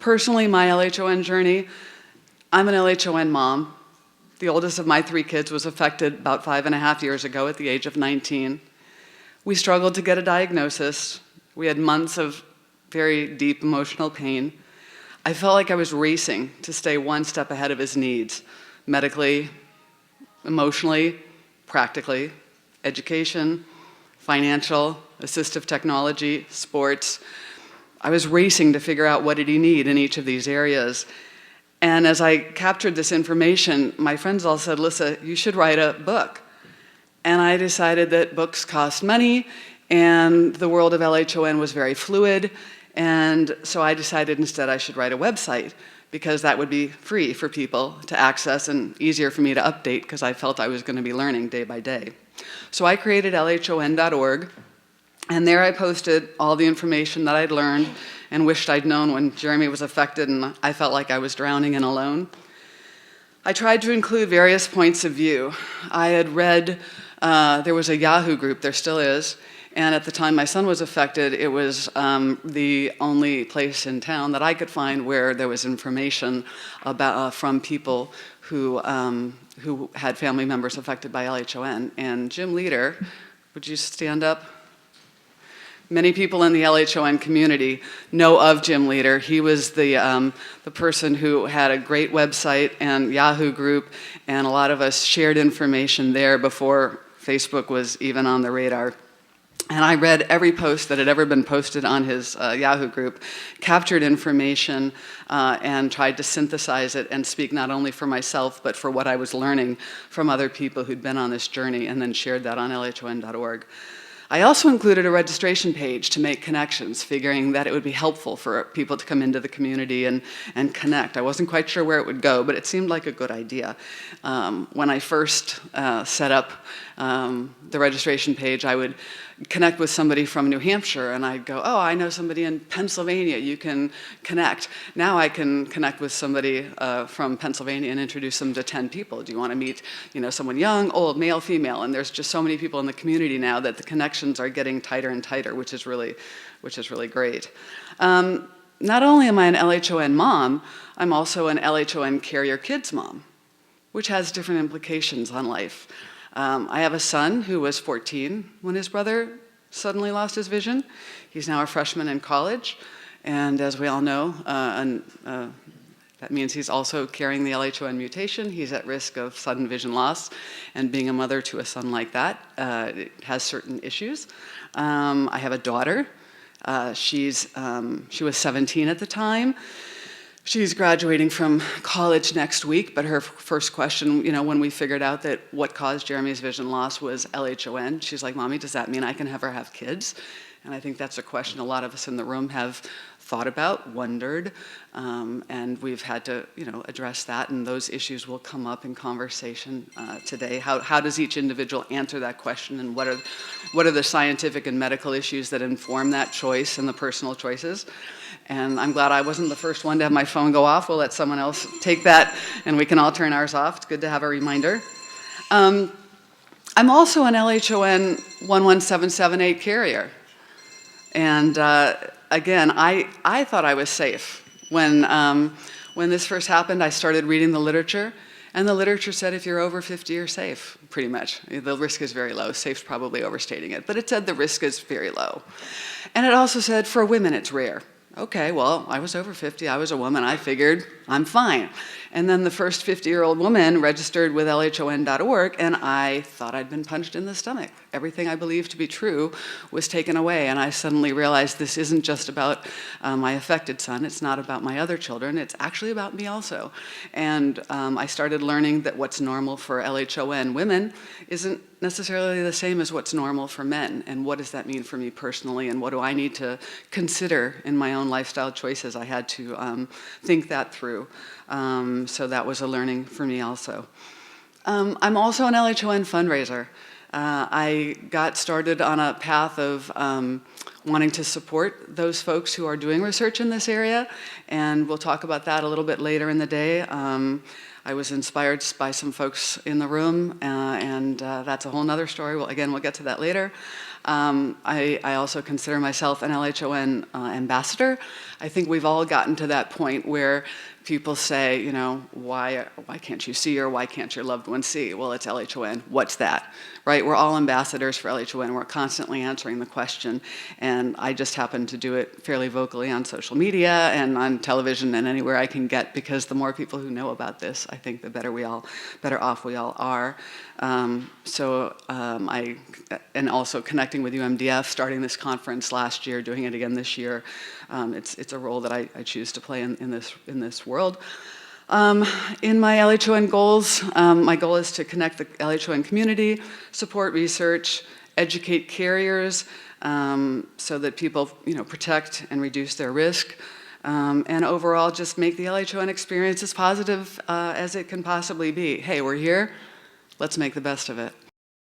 Personally, my LHON journey, I'm an LHON mom. The oldest of my 3 kids was affected about 5.5 years ago at the age of 19. We struggled to get a diagnosis. We had months of very deep emotional pain. I felt like I was racing to stay one step ahead of his needs, medically, emotionally, practically, education, financial, assistive technology, sports. I was racing to figure out what did he need in each of these areas. And as I captured this information, my friends all said, Lissa, you should write a book. And I decided that books cost money, and the world of LHON was very fluid, and so I decided instead I should write a website, because that would be free for people to access and easier for me to update, because I felt I was going to be learning day by day. So I created LHON.org, and there I posted all the information that I'd learned and wished I'd known when Jeremy was affected and I felt like I was drowning and alone. I tried to include various points of view. I had read, there was a Yahoo group, there still is, and at the time my son was affected, it was the only place in town that I could find where there was information about, from people who had family members affected by LHON. And Jim Leader, would you stand up? Many people in the LHON community know of Jim Leader. He was the person who had a great website and Yahoo group, and a lot of us shared information there before Facebook was even on the radar. And I read every post that had ever been posted on his Yahoo group, captured information, and tried to synthesize it and speak not only for myself, but for what I was learning from other people who'd been on this journey, and then shared that on LHON.org. I also included a registration page to make connections, figuring that it would be helpful for people to come into the community and connect. I wasn't quite sure where it would go, but it seemed like a good idea. When I first set up the registration page, I would connect with somebody from New Hampshire, and I'd go, oh, I know somebody in Pennsylvania, you can connect. Now I can connect with somebody from Pennsylvania and introduce them to 10 people. Do you want to meet, someone young, old, male, female? And there's just so many people in the community now that the connections are getting tighter and tighter, which is really great. Not only am I an LHON mom, I'm also an LHON carrier kids mom, which has different implications on life. I have a son who was 14 when his brother suddenly lost his vision. He's now a freshman in college, and as we all know, that means he's also carrying the LHON mutation. He's at risk of sudden vision loss, and being a mother to a son like that, it has certain issues. I have a daughter. She was 17 at the time. She's graduating from college next week, but her first question, when we figured out that what caused Jeremy's vision loss was LHON, she's like, Mommy, does that mean I can never have kids? And I think that's a question a lot of us in the room have thought about, wondered, and we've had to, address that, and those issues will come up in conversation today. How does each individual answer that question, and what are the scientific and medical issues that inform that choice and the personal choices? And I'm glad I wasn't the first one to have my phone go off. We'll let someone else take that, and we can all turn ours off. It's good to have a reminder. I'm also an LHON 11778 carrier. And again, I thought I was safe. When this first happened, I started reading the literature, and the literature said if you're over 50, you're safe, pretty much. The risk is very low. Safe's probably overstating it, but it said the risk is very low. And it also said for women, it's rare. Okay, well, I was over 50, I was a woman, I figured I'm fine. And then the first 50-year-old woman registered with LHON.org, and I thought I'd been punched in the stomach. Everything I believed to be true was taken away, and I suddenly realized this isn't just about my affected son, it's not about my other children, it's actually about me also. And I started learning that what's normal for LHON women isn't necessarily the same as what's normal for men, and what does that mean for me personally, and what do I need to consider in my own lifestyle choices? I had to think that through. So that was a learning for me also. I'm also an LHON fundraiser. I got started on a path of wanting to support those folks who are doing research in this area, and we'll talk about that a little bit later in the day. I was inspired by some folks in the room, and that's a whole nother story. Well, again, we'll get to that later. I also consider myself an LHON ambassador. I think we've all gotten to that point where people say, you know, why can't you see, or why can't your loved one see? Well, it's LHON. What's that? Right? We're all ambassadors for LHON. We're constantly answering the question. And I just happen to do it fairly vocally on social media and on television and anywhere I can get, because the more people who know about this, I think the better off we all are. And also connecting with UMDF, starting this conference last year, doing it again this year. It's a role that I choose to play in this world. In my LHON goals, my goal is to connect the LHON community, support research, educate carriers, so that people, you know, protect and reduce their risk, and overall just make the LHON experience as positive as it can possibly be. Hey, we're here. Let's make the best of it.